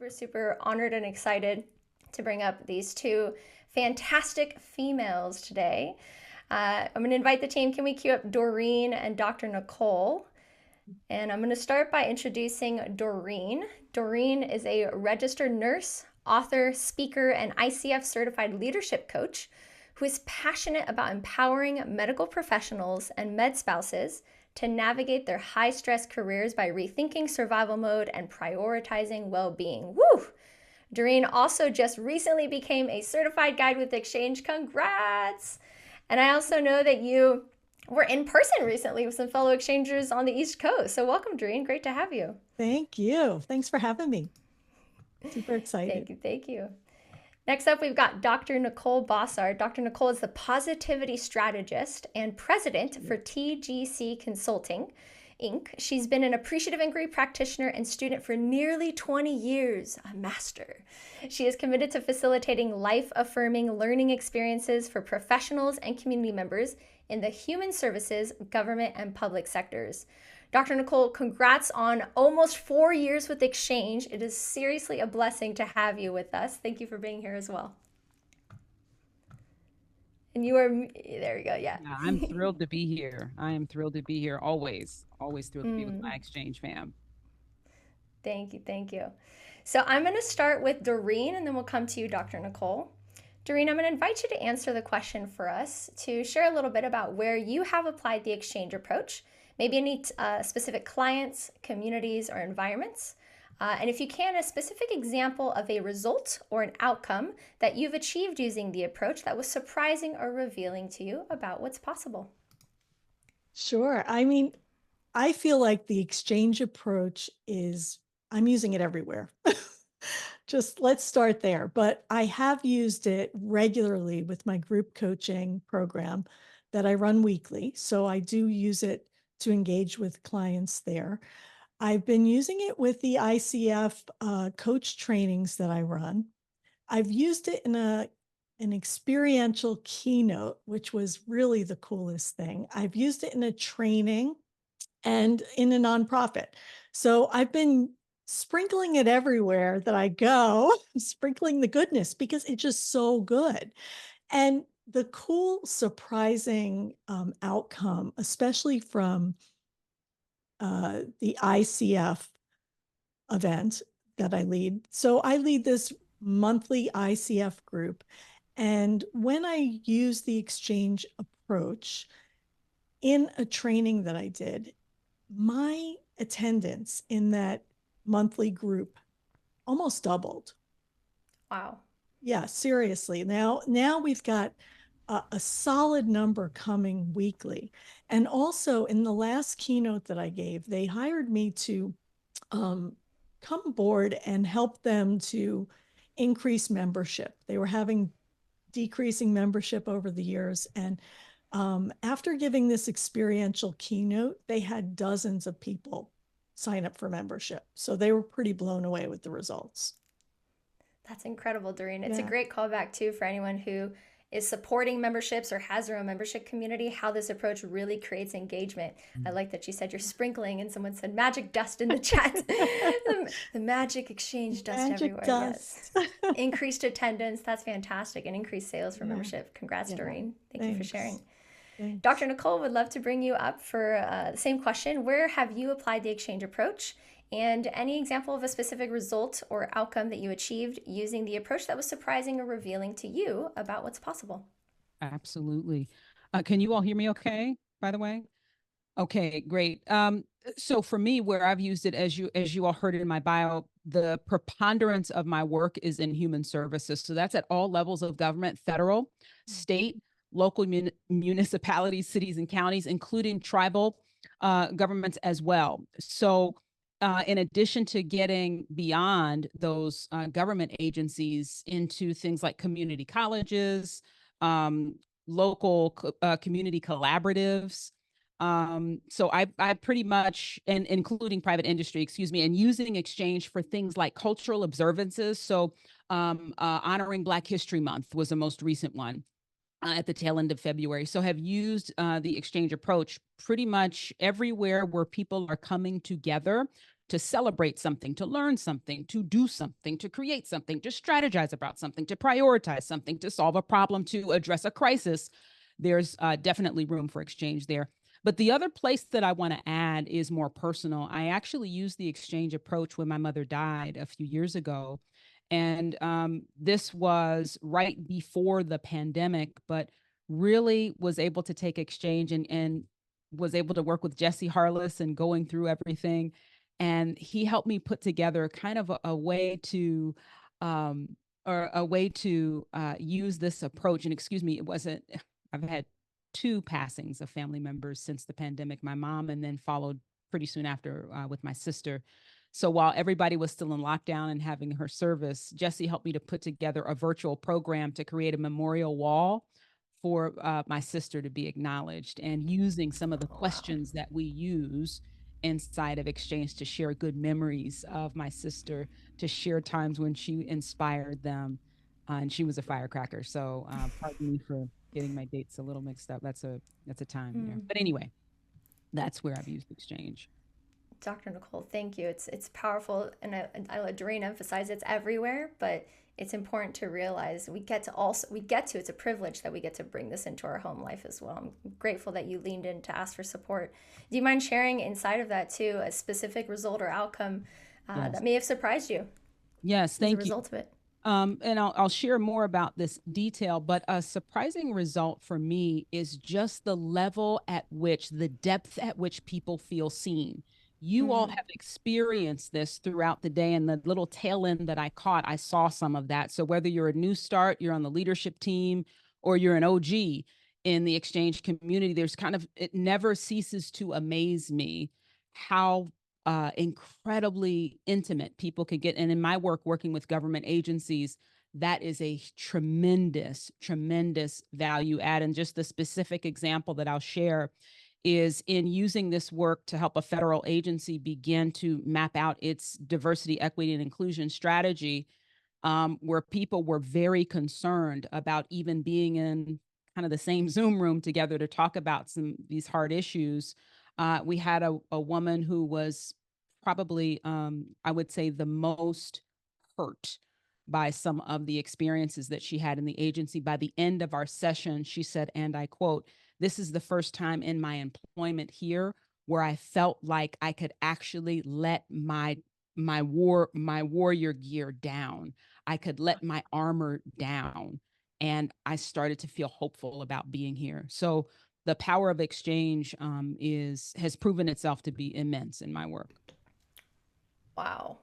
super honored and excited to bring up these two fantastic females today. I'm going to invite the team. Can we cue up Doreen and Dr. Nicole? And I'm going to start by introducing Doreen. Doreen is a registered nurse, author, speaker, and ICF certified leadership coach who is passionate about empowering medical professionals and med spouses to navigate their high-stress careers by rethinking survival mode and prioritizing well-being. Woo! Doreen also just recently became a certified guide with Exchange. Congrats! And I also know that you were in person recently with some fellow exchangers on the East Coast. So welcome, Doreen. Great to have you. Thank you. Thanks for having me. Super excited. Thank you. Next up, we've got Dr. Nicole Bossard. Dr. Nicole is the positivity strategist and president for TGC Consulting, Inc. She's been an appreciative inquiry practitioner and student for nearly 20 years, a master. She is committed to facilitating life-affirming learning experiences for professionals and community members in the human services, government, and public sectors. Dr. Nicole, congrats on almost 4 years with Exchange. It is seriously a blessing to have you with us. Thank you for being here as well. And you are, there you go, yeah. I'm thrilled to be here. I am thrilled to be here always thrilled to be with my Exchange fam. Thank you. So I'm going to start with Doreen, and then we'll come to you, Dr. Nicole. Doreen, I'm going to invite you to answer the question for us, to share a little bit about where you have applied the Exchange approach, maybe any specific clients, communities, or environments. And if you can, a specific example of a result or an outcome that you've achieved using the approach that was surprising or revealing to you about what's possible. Sure. I mean, I feel like the Exchange approach I'm using it everywhere. Just let's start there. But I have used it regularly with my group coaching program that I run weekly. So I do use it to engage with clients there. I've been using it with the ICF coach trainings that I run. I've used it in an experiential keynote, which was really the coolest thing. I've used it in a training and in a nonprofit. So I've been sprinkling it everywhere that I go, sprinkling the goodness because it's just so good. And the cool, surprising outcome, especially from the ICF event that I lead. So I lead this monthly ICF group. And when I use the Exchange approach in a training that I did, my attendance in that monthly group almost doubled. Wow. Yeah, seriously. Now we've got a solid number coming weekly. And also in the last keynote that I gave, they hired me to come aboard and help them to increase membership. They were having decreasing membership over the years. And after giving this experiential keynote, they had dozens of people sign up for membership. So they were pretty blown away with the results. That's incredible, Doreen. It's a great callback too for anyone who is supporting memberships or has their own membership community, how this approach really creates engagement. I like that you said you're sprinkling, and someone said magic dust in the chat. the magic Exchange dust magic everywhere. Dust. Yes. Increased attendance. That's fantastic. And increased sales for membership. Congrats, Doreen. Thank you for sharing. Thanks. Dr. Nicole, would love to bring you up for the same question. Where have you applied the Exchange approach? And any example of a specific result or outcome that you achieved using the approach that was surprising or revealing to you about what's possible? Absolutely. Can you all hear me okay, by the way? Okay, great. So for me, where I've used it, as you all heard in my bio, the preponderance of my work is in human services. So that's at all levels of government, federal, state, local municipalities, cities, and counties, including tribal governments as well. So in addition to getting beyond those government agencies into things like community colleges, local community collaboratives. So I pretty much, and including private industry, and using Exchange for things like cultural observances. So honoring Black History Month was the most recent one. At the tail end of February. So have used the Exchange approach pretty much everywhere where people are coming together to celebrate something, to learn something, to do something, to create something, to strategize about something, to prioritize something, to solve a problem, to address a crisis. There's definitely room for exchange there. But the other place that I want to add is more personal. I actually used the exchange approach when my mother died a few years ago. And this was right before the pandemic, but really was able to take exchange and was able to work with Jesse Harless and going through everything. And he helped me put together kind of a way to use this approach. And excuse me, it wasn't, I've had two passings of family members since the pandemic, my mom, and then followed pretty soon after with my sister. So while everybody was still in lockdown and having her service, Jesse helped me to put together a virtual program to create a memorial wall for my sister to be acknowledged, and using some of the questions that we use inside of exchange to share good memories of my sister, to share times when she inspired them. And she was a firecracker. So pardon me for getting my dates a little mixed up. That's a time there. But anyway, that's where I've used exchange. Dr. Nicole, thank you. It's powerful, and I let Doreen emphasize it's everywhere, but it's important to realize it's a privilege that we get to bring this into our home life as well. I'm grateful that you leaned in to ask for support. Do you mind sharing inside of that too a specific result or outcome Yes. that may have surprised you Yes, as a thank you. result of it? And I'll share more about this detail, but a surprising result for me is just the level at which, the depth at which people feel seen. You all have experienced this throughout the day, and the little tail end that I caught, I saw some of that. So whether you're a new start, you're on the leadership team, or you're an OG in the exchange community, there's kind of, it never ceases to amaze me how incredibly intimate people could get. And in my work, working with government agencies, that is a tremendous, tremendous value add. And just the specific example that I'll share is in using this work to help a federal agency begin to map out its diversity, equity, and inclusion strategy, where people were very concerned about even being in kind of the same Zoom room together to talk about these hard issues. We had a woman who was probably, I would say, the most hurt by some of the experiences that she had in the agency. By the end of our session, she said, and I quote, "This is the first time in my employment here where I felt like I could actually let my warrior gear down. I could let my armor down. And I started to feel hopeful about being here." So the power of exchange has proven itself to be immense in my work. Wow.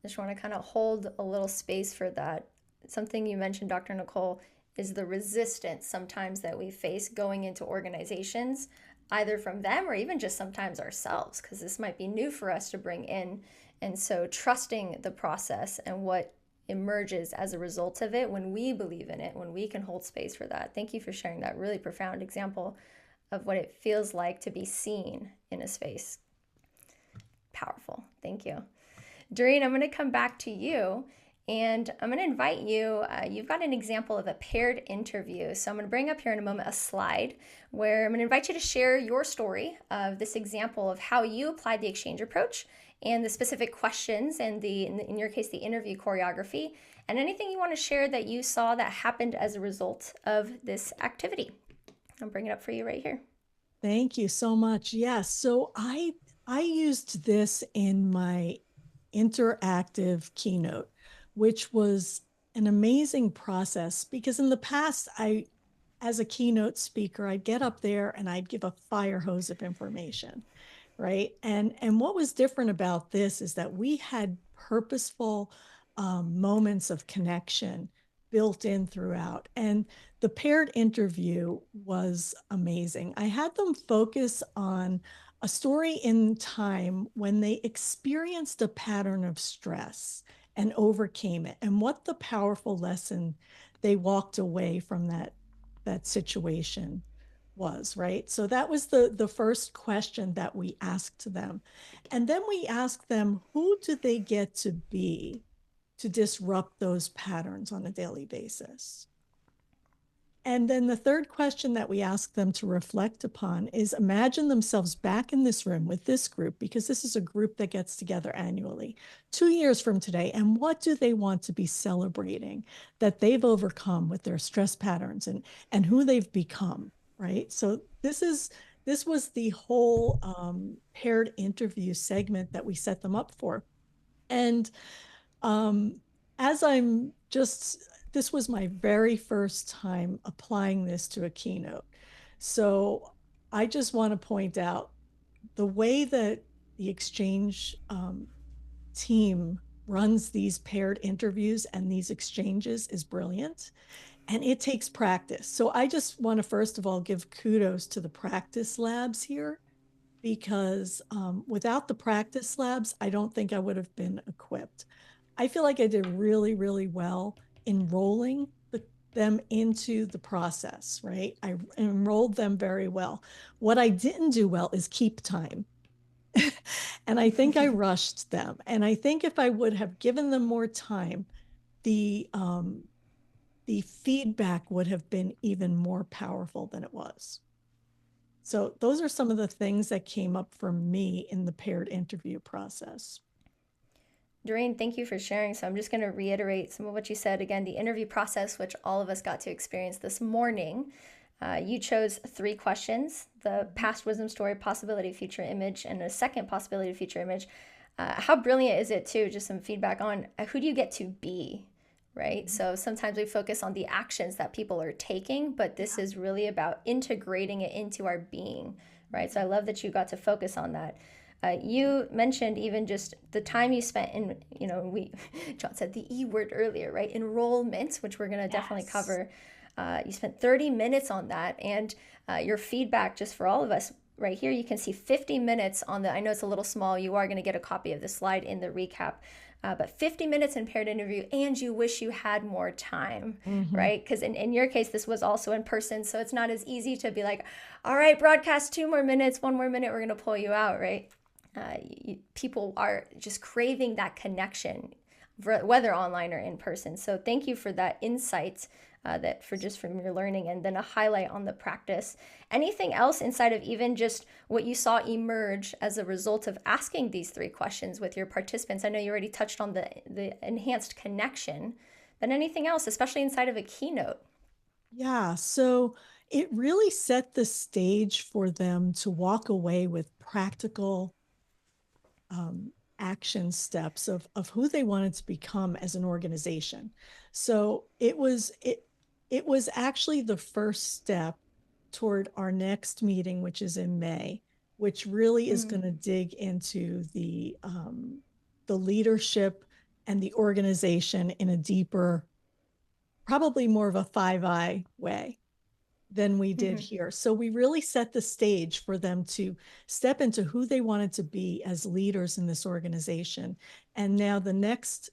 Just want to kind of hold a little space for that. Something you mentioned, Dr. Nicole, is the resistance sometimes that we face going into organizations, either from them or even just sometimes ourselves, because this might be new for us to bring in. And so trusting the process and what emerges as a result of it when we believe in it, when we can hold space for that. Thank you for sharing that really profound example of what it feels like to be seen in a space. Powerful. Thank you. Doreen, I'm going to come back to you, and I'm going to invite you. You've got an example of a paired interview. So I'm going to bring up here in a moment a slide where I'm going to invite you to share your story of this example of how you applied the exchange approach and the specific questions and in your case, the interview choreography, and anything you want to share that you saw that happened as a result of this activity. I'll bring it up for you right here. Thank you so much. Yes. So I used this in my interactive keynote, which was an amazing process because in the past, as a keynote speaker, I'd get up there and I'd give a fire hose of information, right? And what was different about this is that we had purposeful moments of connection built in throughout. And the paired interview was amazing. I had them focus on a story in time when they experienced a pattern of stress and overcame it, and what the powerful lesson they walked away from that situation was, right? So that was the first question that we asked them. And then we asked them, who do they get to be to disrupt those patterns on a daily basis? And then the third question that we ask them to reflect upon is imagine themselves back in this room with this group, because this is a group that gets together annually, 2 years from today. And what do they want to be celebrating that they've overcome with their stress patterns and who they've become, right? So this was the whole paired interview segment that we set them up for. And as I'm just, this was my very first time applying this to a keynote. So I just want to point out the way that the exchange team runs these paired interviews and these exchanges is brilliant. And it takes practice. So I just want to, first of all, give kudos to the practice labs here, because without the practice labs, I don't think I would have been equipped. I feel like I did really, really well enrolling them into the process, right? I enrolled them very well. What I didn't do well is keep time. And I think I rushed them. And I think if I would have given them more time, the feedback would have been even more powerful than it was. So those are some of the things that came up for me in the paired interview process. Doreen, thank you for sharing. So I'm just going to reiterate some of what you said. Again, the interview process, which all of us got to experience this morning. You chose 3 questions: the past wisdom story, possibility, future image, and a second possibility, future image. How brilliant is it too? Just some feedback on who do you get to be, right? So sometimes we focus on the actions that people are taking, but this is really about integrating it into our being, right? So I love that you got to focus on that. You mentioned even just the time you spent in, John said the E word earlier, right? Enrollment, which we're going to definitely cover. You spent 30 minutes on that, and your feedback, just for all of us right here, you can see 50 minutes on the, I know it's a little small, you are going to get a copy of the slide in the recap, but 50 minutes in paired interview, and you wish you had more time, right? Because in your case, this was also in person, so it's not as easy to be like, all right, broadcast 2 more minutes, 1 more minute, we're going to pull you out, right? People are just craving that connection, whether online or in person. So thank you for that insight, that for just from your learning, and then a highlight on the practice. Anything else inside of even just what you saw emerge as a result of asking these 3 questions with your participants? I know you already touched on the enhanced connection, but anything else, especially inside of a keynote? Yeah, so it really set the stage for them to walk away with practical action steps of who they wanted to become as an organization. So it was actually the first step toward our next meeting, which is in May, which really is going to dig into the leadership and the organization in a deeper, probably more of a 5I way than we did here. So we really set the stage for them to step into who they wanted to be as leaders in this organization. And now the next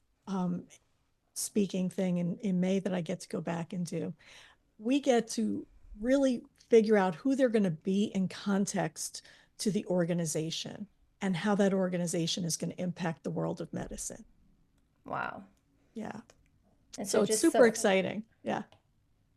speaking thing in May that I get to go back and do, we get to really figure out who they're going to be in context to the organization and how that organization is going to impact the world of medicine. Wow. Yeah. And so it's super exciting. Yeah.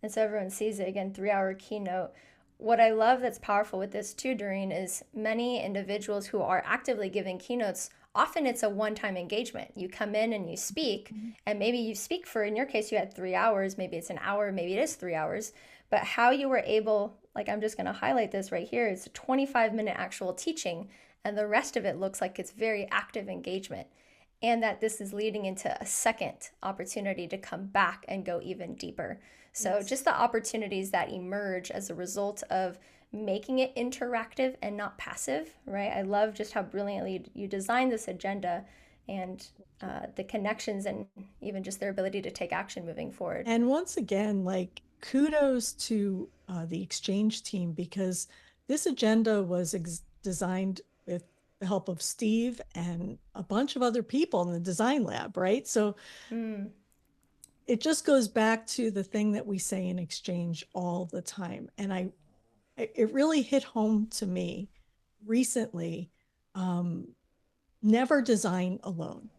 And so everyone sees it. Again, 3-hour keynote. What I love that's powerful with this too, Doreen, is many individuals who are actively giving keynotes, often it's a one-time engagement. You come in and you speak, and maybe you speak for, in your case, you had 3 hours, maybe it's an hour, maybe it is 3 hours, but how you were able, like I'm just going to highlight this right here, it's a 25-minute actual teaching, and the rest of it looks like it's very active engagement. And that this is leading into a second opportunity to come back and go even deeper. So just the opportunities that emerge as a result of making it interactive and not passive, right? I love just how brilliantly you designed this agenda, and the connections, and even just their ability to take action moving forward. And once again, like, kudos to the exchange team, because this agenda was designed with the help of Steve and a bunch of other people in the design lab, right? So it just goes back to the thing that we say in exchange all the time. And it really hit home to me recently, never design alone.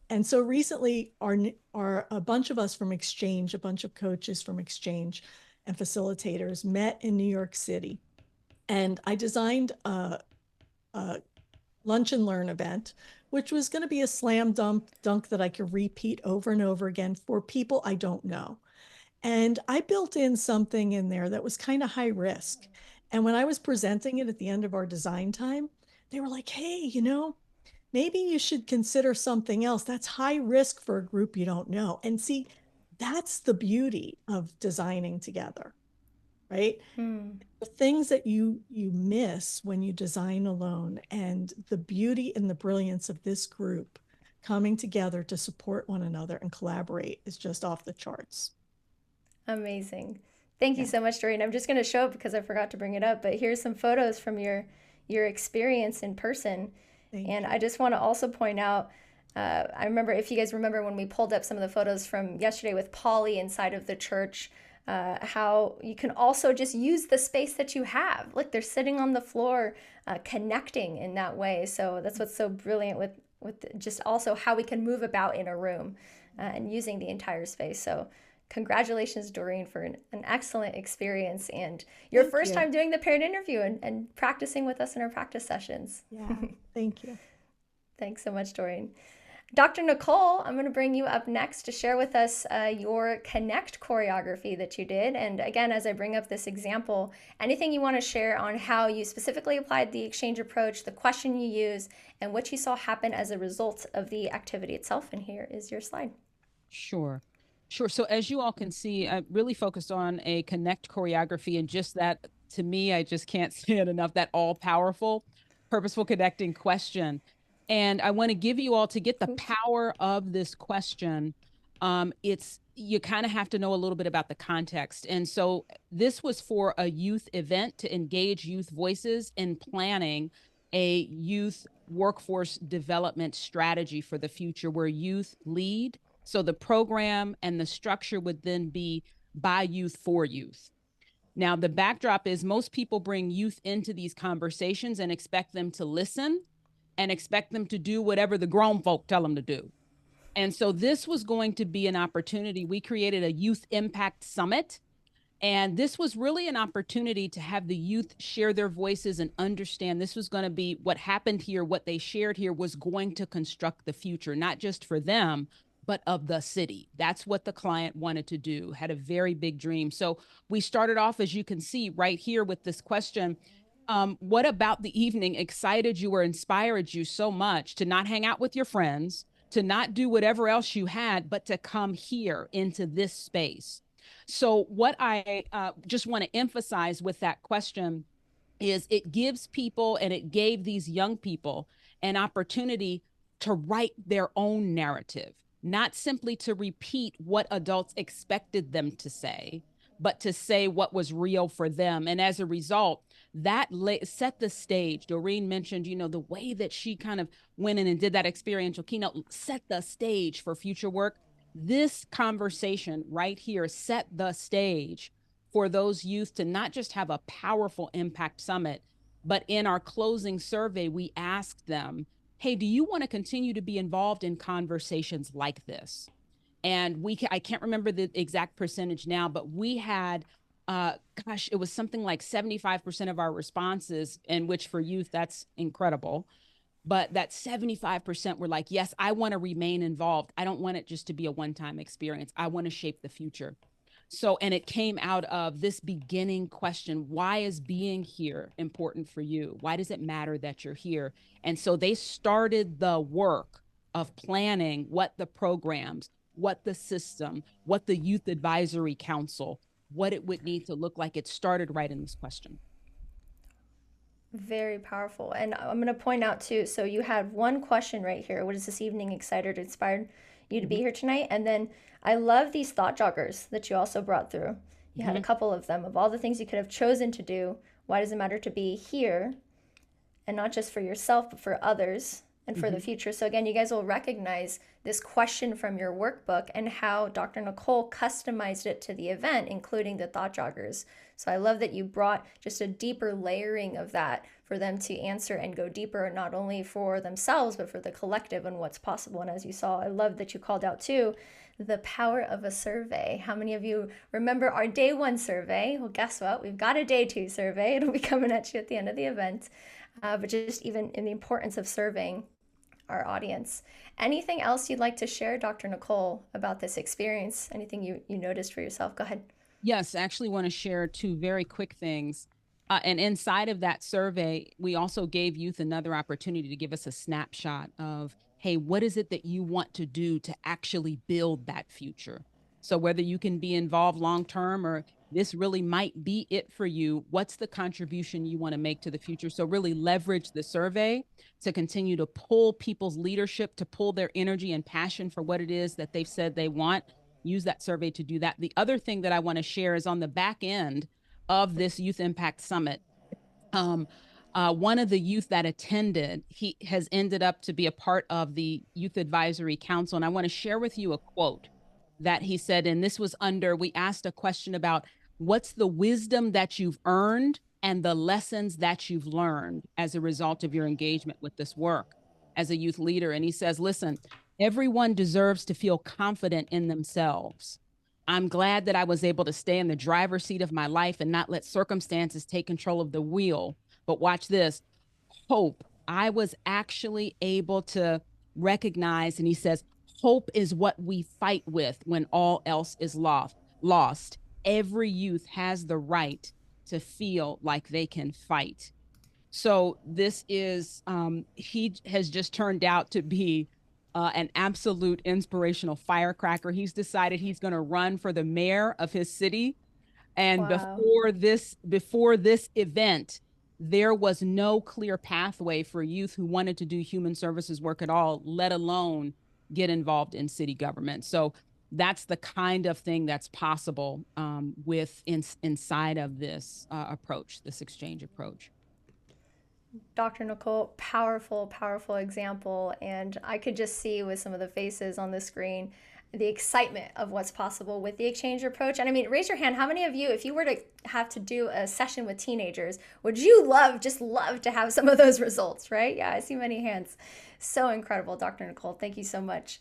And so recently a bunch of us from exchange, a bunch of coaches from exchange, and facilitators met in New York City. And I designed a lunch and learn event, which was going to be a slam dunk that I could repeat over and over again for people I don't know. And I built in something in there that was kind of high risk. And when I was presenting it at the end of our design time, they were like, hey, maybe you should consider something else. That's high risk for a group you don't know. And see, that's the beauty of designing together, right? The things that you miss when you design alone, and the beauty and the brilliance of this group coming together to support one another and collaborate is just off the charts. Amazing. Thank you so much, Doreen. I'm just going to show it because I forgot to bring it up, but here's some photos from your experience in person. And I just want to also point out, I remember, if you guys remember when we pulled up some of the photos from yesterday with Polly inside of the church, how you can also just use the space that you have. Like, they're sitting on the floor, connecting in that way. So that's what's so brilliant with just also how we can move about in a room and using the entire space. So congratulations, Doreen, for an excellent experience and your first time doing the paired interview and practicing with us in our practice sessions. Yeah, thank you. Thanks so much, Doreen. Dr. Nicole, I'm going to bring you up next to share with us your Connect choreography that you did. And again, as I bring up this example, anything you want to share on how you specifically applied the exchange approach, the question you use, and what you saw happen as a result of the activity itself. And here is your slide. Sure. So as you all can see, I really focused on a Connect choreography, and just that, to me, I just can't say it enough, that all-powerful, purposeful connecting question. And I want to give you all, to get the power of this question, you kind of have to know a little bit about the context. And so this was for a youth event to engage youth voices in planning a youth workforce development strategy for the future where youth lead. So the program and the structure would then be by youth for youth. Now, the backdrop is most people bring youth into these conversations and expect them to listen and expect them to do whatever the grown folk tell them to do. And so this was going to be an opportunity. We created a Youth Impact Summit. And this was really an opportunity to have the youth share their voices and understand this was going to be what happened here, what they shared here was going to construct the future, not just for them, but of the city. That's what the client wanted to do, had a very big dream. So we started off, as you can see right here, with this question. What about the evening excited you or inspired you so much to not hang out with your friends, to not do whatever else you had, but to come here into this space? So what I just want to emphasize with that question is it gives people, and it gave these young people, an opportunity to write their own narrative, not simply to repeat what adults expected them to say, but to say what was real for them. And as a result, that set the stage. Doreen mentioned, the way that she kind of went in and did that experiential keynote, set the stage for future work. This conversation right here set the stage for those youth to not just have a powerful impact summit, but in our closing survey, we asked them, hey, do you want to continue to be involved in conversations like this? And I can't remember the exact percentage now, but we had, it was something like 75% of our responses, in which for youth, that's incredible. But that 75% were like, yes, I want to remain involved. I don't want it just to be a one-time experience. I want to shape the future. So, and it came out of this beginning question, why is being here important for you? Why does it matter that you're here? And so they started the work of planning what the programs, what the system, what the Youth Advisory Council, what it would need to look like. It started right in this question. Very powerful. And I'm going to point out too, so you had one question right here. What is this evening excited or inspired you to be here tonight? And then I love these thought joggers that you also brought through. You had a couple of them of all the things you could have chosen to do. Why does it matter to be here? And not just for yourself, but for others. and for the future. So again, you guys will recognize this question from your workbook and how Dr. Nicole customized it to the event, including the thought joggers. So I love that you brought just a deeper layering of that for them to answer and go deeper, not only for themselves, but for the collective and what's possible. And as you saw, I love that you called out too, the power of a survey. How many of you remember our day 1 survey? Well, guess what? We've got a day 2 survey. It'll be coming at you at the end of the event. But just even in the importance of surveying our audience. Anything else you'd like to share, Dr. Nicole, about this experience? Anything you noticed for yourself? Go ahead. Yes, I actually want to share 2 very quick things. And inside of that survey, we also gave youth another opportunity to give us a snapshot of, hey, what is it that you want to do to actually build that future? So whether you can be involved long-term or this really might be it for you, what's the contribution you want to make to the future? So really leverage the survey to continue to pull people's leadership, to pull their energy and passion for what it is that they've said they want. Use that survey to do that. The other thing that I want to share is on the back end of this Youth Impact Summit. One of the youth that attended, he has ended up to be a part of the Youth Advisory Council. And I want to share with you a quote that he said, and this was we asked a question about what's the wisdom that you've earned and the lessons that you've learned as a result of your engagement with this work as a youth leader. And he says, listen, everyone deserves to feel confident in themselves. I'm glad that I was able to stay in the driver's seat of my life and not let circumstances take control of the wheel. But watch this, hope. I was actually able to recognize, and he says, hope is what we fight with when all else is lost. Every youth has the right to feel like they can fight. So this is, he has just turned out to be an absolute inspirational firecracker. He's decided he's going to run for the mayor of his city. And Wow. before this event, there was no clear pathway for youth who wanted to do human services work at all, let alone get involved in city government. So that's the kind of thing that's possible inside of this approach, this exchange approach. Dr. Nicole, powerful, powerful example. And I could just see with some of the faces on the screen, the excitement of what's possible with the exchange approach. And I mean, raise your hand. How many of you, if you were to have to do a session with teenagers, would you just love to have some of those results, right? Yeah, I see many hands. So incredible, Dr. Nicole. Thank you so much.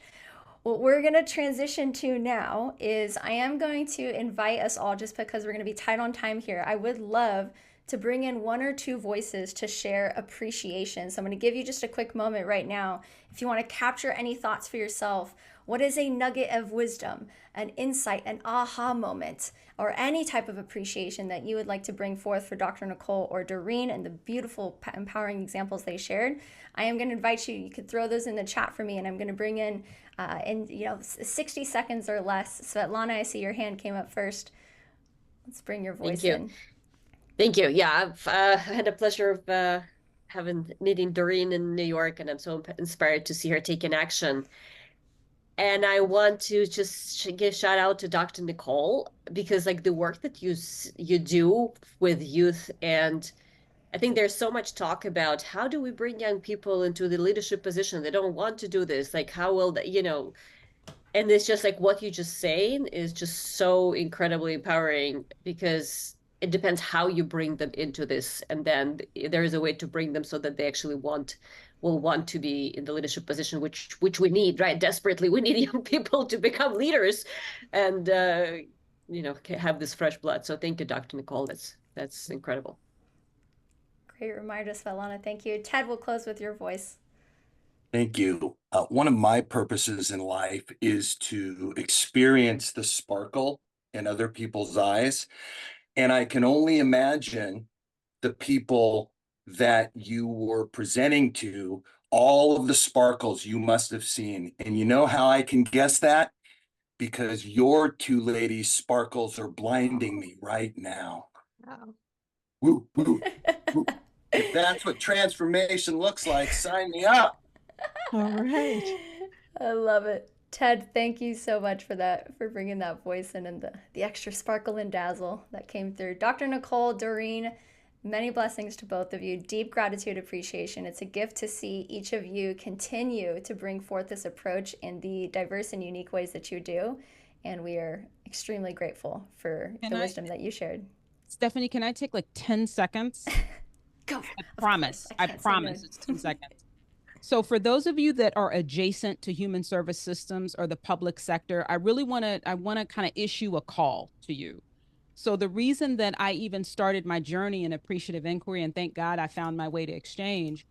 What we're going to transition to now is I am going to invite us all, just because we're going to be tight on time here. I would love to bring in 1 or 2 voices to share appreciation. So I'm going to give you just a quick moment right now. If you want to capture any thoughts for yourself, what is a nugget of wisdom, an insight, an aha moment, or any type of appreciation that you would like to bring forth for Dr. Nicole or Doreen and the beautiful, empowering examples they shared? I am going to invite you. You could throw those in the chat for me, and I'm going to bring in 60 seconds or less. Svetlana, I see your hand came up first. Let's bring your voice in. Thank you. Yeah, I've had the pleasure of meeting Doreen in New York, and I'm so inspired to see her taking action. And I want to just give a shout out to Dr. Nicole, because like the work that you do with youth, and I think there's so much talk about how do we bring young people into the leadership position? They don't want to do this. Like, how will they, and it's just like what you just saying is just so incredibly empowering, because it depends how you bring them into this. And then there is a way to bring them so that they actually will want to be in the leadership position, which we need, right? Desperately, we need young people to become leaders and, have this fresh blood. So thank you, Dr. Nicole. That's incredible. Great reminder, Svetlana. Thank you. Ted, we'll close with your voice. Thank you. One of my purposes in life is to experience the sparkle in other people's eyes. And I can only imagine the people that you were presenting to, all of the sparkles you must have seen. And you know how I can guess that? Because your 2 ladies' sparkles are blinding me right now. Wow. Woo, woo, woo. If that's what transformation looks like, sign me up. All right. I love it. Ted, thank you so much for that, for bringing that voice in and the extra sparkle and dazzle that came through. Dr. Nicole, Doreen, Many blessings to both of you. Deep gratitude, appreciation. It's a gift to see each of you continue to bring forth this approach in the diverse and unique ways that you do. And we are extremely grateful for the wisdom that you shared. Stephanie, can I take like 10 seconds? Go. I promise. I promise it's 10 seconds. So for those of you that are adjacent to human service systems or the public sector, I want to kind of issue a call to you. So the reason that I even started my journey in appreciative inquiry, and thank God I found my way to exchange,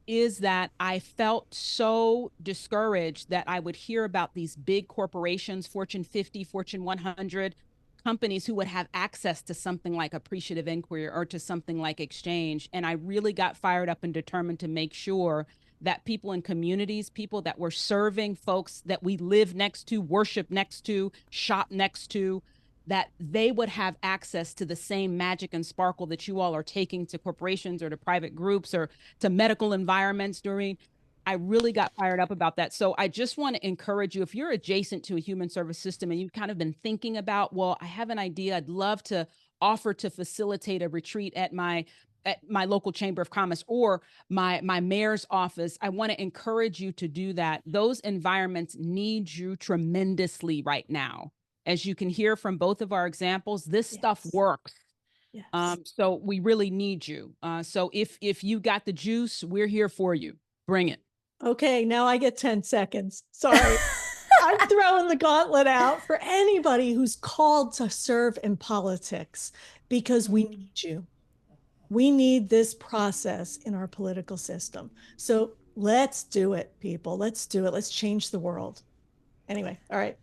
is that I felt so discouraged that I would hear about these big corporations, Fortune 50, Fortune 100 companies who would have access to something like appreciative inquiry or to something like exchange. And I really got fired up and determined to make sure that people in communities, people that were serving folks that we live next to, worship next to, shop next to, that they would have access to the same magic and sparkle that you all are taking to corporations or to private groups or to medical environments. I really got fired up about that. So I just want to encourage you, if you're adjacent to a human service system and you've kind of been thinking about, well, I have an idea, I'd love to offer to facilitate a retreat at my local chamber of commerce or my mayor's office, I want to encourage you to do that. Those environments need you tremendously right now. As you can hear from both of our examples, this stuff works. Yes. So we really need you. So if you got the juice, we're here for you. Bring it. Okay, now I get 10 seconds. Sorry. I'm throwing the gauntlet out for anybody who's called to serve in politics, because we need you. We need this process in our political system. So let's do it, people. Let's do it. Let's change the world. Anyway, all right.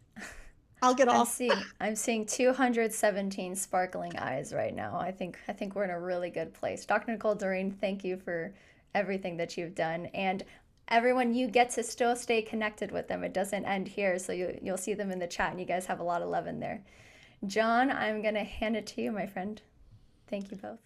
I'll get off. I'm seeing 217 sparkling eyes right now. I think we're in a really good place. Dr. Nicole Doreen, thank you for everything that you've done. And everyone, you get to still stay connected with them. It doesn't end here. So you'll see them in the chat, and you guys have a lot of love in there. John, I'm going to hand it to you, my friend. Thank you both.